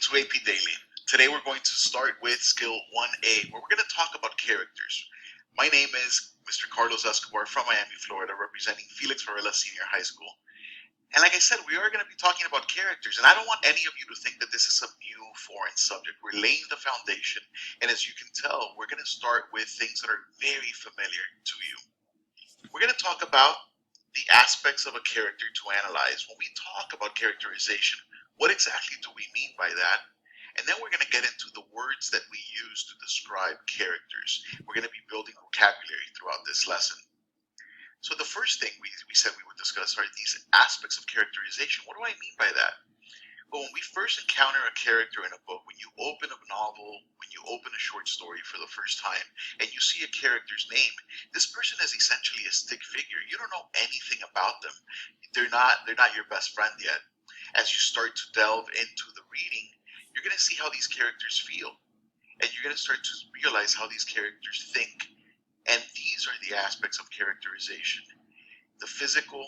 to AP Daily. Today we're going to start with skill 1A, where we're going to talk about characters. My name is Mr. Carlos Escobar from Miami, Florida, representing Felix Varela Senior High School. And like I said, we are going to be talking about characters, and I don't want any of you to think that this is a new foreign subject. We're laying the foundation, and as you can tell, we're going to start with things that are very familiar to you. We're going to talk about the aspects of a character to analyze. When we talk about characterization, what exactly do we mean by that? And then we're going to get into the words that we use to describe characters. We're going to be building vocabulary throughout this lesson. So the first thing we said we would discuss are these aspects of characterization. What do I mean by that? Well, when we first encounter a character in a book, when you open a novel, when you open a short story for the first time, and you see a character's name, this person is essentially a stick figure. You don't know anything about them. They're not your best friend yet. As you start to delve into the reading, you're going to see how these characters feel, and you're going to start to realize how these characters think. And these are the aspects of characterization. The physical,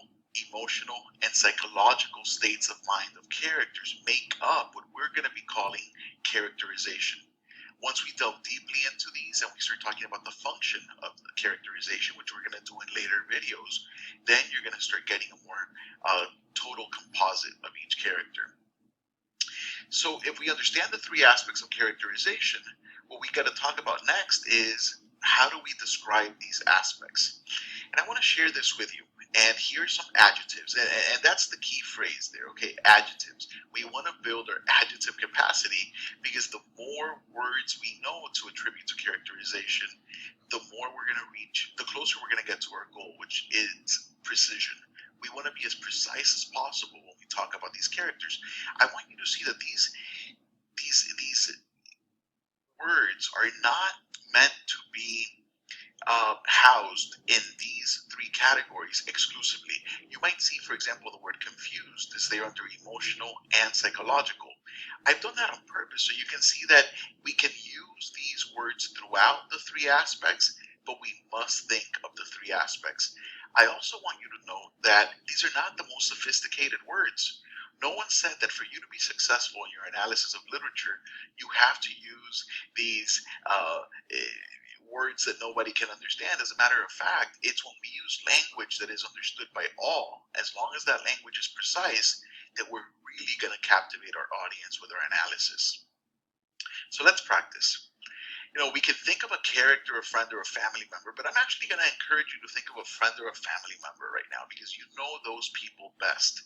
emotional, and psychological states of mind of characters make up what we're going to be calling characterization. Once we delve deeply into these and we start talking about the function of the characterization, which we're going to do in later videos, then you're going to start getting a more total composite of each character. So if we understand the three aspects of characterization, what we got to talk about next is how do we describe these aspects? And I want to share this with you. And here's some adjectives. And that's the key phrase there, okay? Adjectives. We want to build our adjective capacity because the more words we know to attribute to characterization, the more we're going to reach, the closer we're going to get to our goal, which is precision. We want to be as precise as possible when we talk about these characters. I want you to see that these words are not meant to be housed in these three categories exclusively. You might see, for example, the word confused is there under emotional and psychological. I've done that on purpose so you can see that we can use these words throughout the three aspects, but we must think of the three aspects. I also want you to know that these are not the most sophisticated words. No one said that for you to be successful in your analysis of literature, you have to use these words that nobody can understand. As a matter of fact, it's when we use language that is understood by all, as long as that language is precise, that we're really going to captivate our audience with our analysis. So let's practice. You know, we can think of a character, a friend, or a family member, but I'm actually going to encourage you to think of a friend or a family member right now because you know those people best.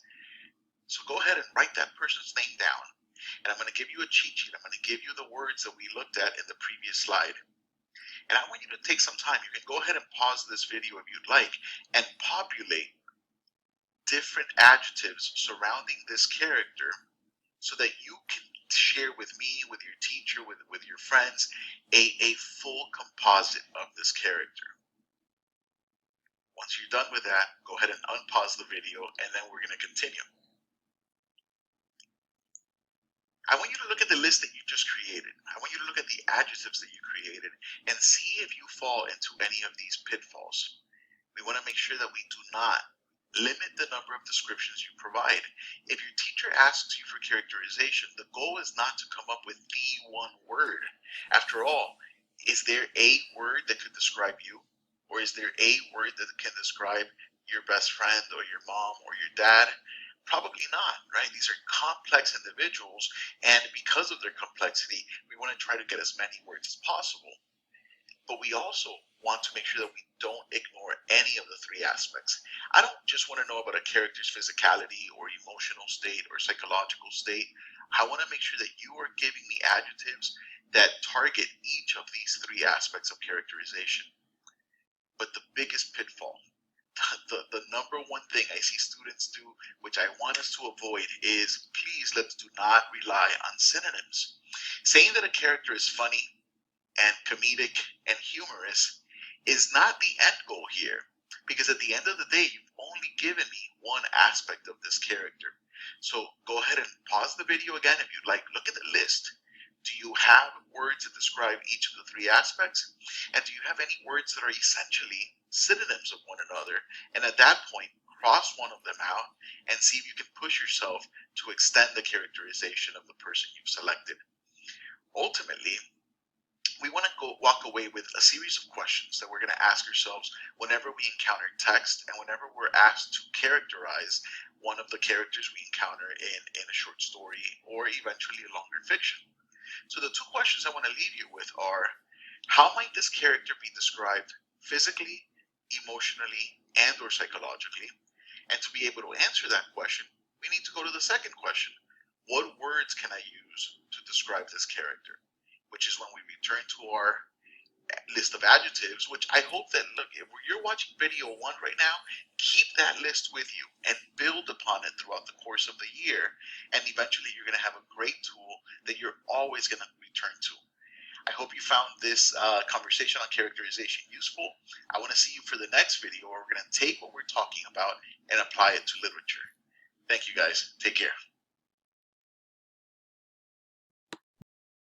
So go ahead and write that person's name down. And I'm going to give you a cheat sheet. I'm going to give you the words that we looked at in the previous slide. And I want you to take some time. You can go ahead and pause this video if you'd like and populate different adjectives surrounding this character so that you can share with me, with your teacher, with your friends, a full composite of this character. Once you're done with that, go ahead and unpause the video and then we're going to continue. I want you to look at the list that you just created. I want you to look at the adjectives that you created and see if you fall into any of these pitfalls. We want to make sure that we do not limit the number of descriptions you provide. If your teacher asks you for characterization, the goal is not to come up with the one word. After all, is there a word that could describe you? Or is there a word that can describe your best friend or your mom or your dad? Probably not, right? These are complex individuals, and because of their complexity, we want to try to get as many words as possible. But we also want to make sure that we don't ignore any of the three aspects. I don't just want to know about a character's physicality or emotional state or psychological state. I want to make sure that you are giving me adjectives that target each of these three aspects of characterization. But the biggest pitfall, the number one thing I see students do, which I want us to avoid, is please let's do not rely on synonyms. Saying that a character is funny and comedic and humorous is not the end goal here, because at the end of the day, you've only given me one aspect of this character. So go ahead and pause the video again if you'd like. Look at the list. Do you have words that describe each of the three aspects? And do you have any words that are essentially synonyms of one another? And at that point, cross one of them out and see if you can push yourself to extend the characterization of the person you've selected. Ultimately, we want to walk away with a series of questions that we're going to ask ourselves whenever we encounter text and whenever we're asked to characterize one of the characters we encounter in a short story or eventually a longer fiction. So the two questions I want to leave you with are, how might this character be described physically, emotionally, and or psychologically? And to be able to answer that question, we need to go to the second question. What words can I use to describe this character? Which is when we return to our list of adjectives, which I hope that, look, if you're watching video 1 right now, keep that list with you and build upon it throughout the course of the year. And eventually you're going to have a great tool that you're always going to return to. I hope you found this conversation on characterization useful. I want to see you for the next video where we're going to take what we're talking about and apply it to literature. Thank you guys. Take care.